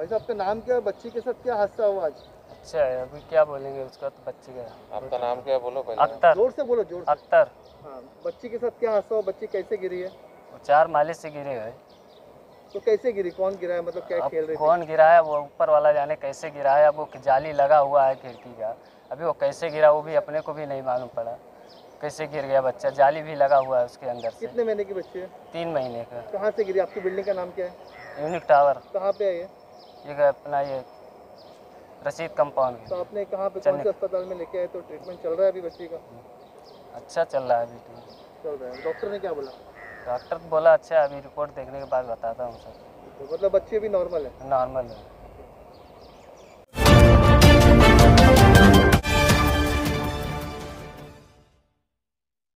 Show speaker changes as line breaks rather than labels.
भाई साहब आपका नाम क्या है? बच्ची के साथ क्या हादसा हुआ आज?
अच्छा है, अभी क्या बोलेंगे उसका, तो बच्चे का।
आपका नाम क्या है बोलो पहले।
अख्तर।
जोर से बोलो, जोर से।
अख्तर।
हाँ, बच्ची के साथ क्या हादसा हुआ? बच्ची कैसे गिरी है?
वो 4 माले से गिरे है।
तो कैसे गिरी? कौन गिरा है? मतलब क्या
अब
खेल रही थी?
कौन गिराया, वो ऊपर वाला जाने कैसे गिराया। वो जाली लगा हुआ है खिड़की का, अभी वो कैसे गिरा वो भी अपने को भी नहीं मालूम पड़ा, कैसे गिर गया बच्चा। जाली भी लगा हुआ है उसके अंदर से।
कितने महीने की बच्ची है?
3 महीने का।
कहाँ से गिरी? आपकी बिल्डिंग का नाम क्या है?
Unique tower.
कहाँ पे है ये?
ये अपना ये रशीद कंपाउंड।
तो आपने कहाँ पे, कौन से अस्पताल में लेके आए? तो ट्रीटमेंट चल रहा है अभी बच्ची का?
अच्छा चल रहा है अभी तो।
चल रहा है। डॉक्टर ने क्या बोला?
डॉक्टर बोला अच्छा, अभी रिपोर्ट देखने के बाद बताता हूँ सर।
तो मतलब बच्ची अभी नॉर्मल है?
नॉर्मल है।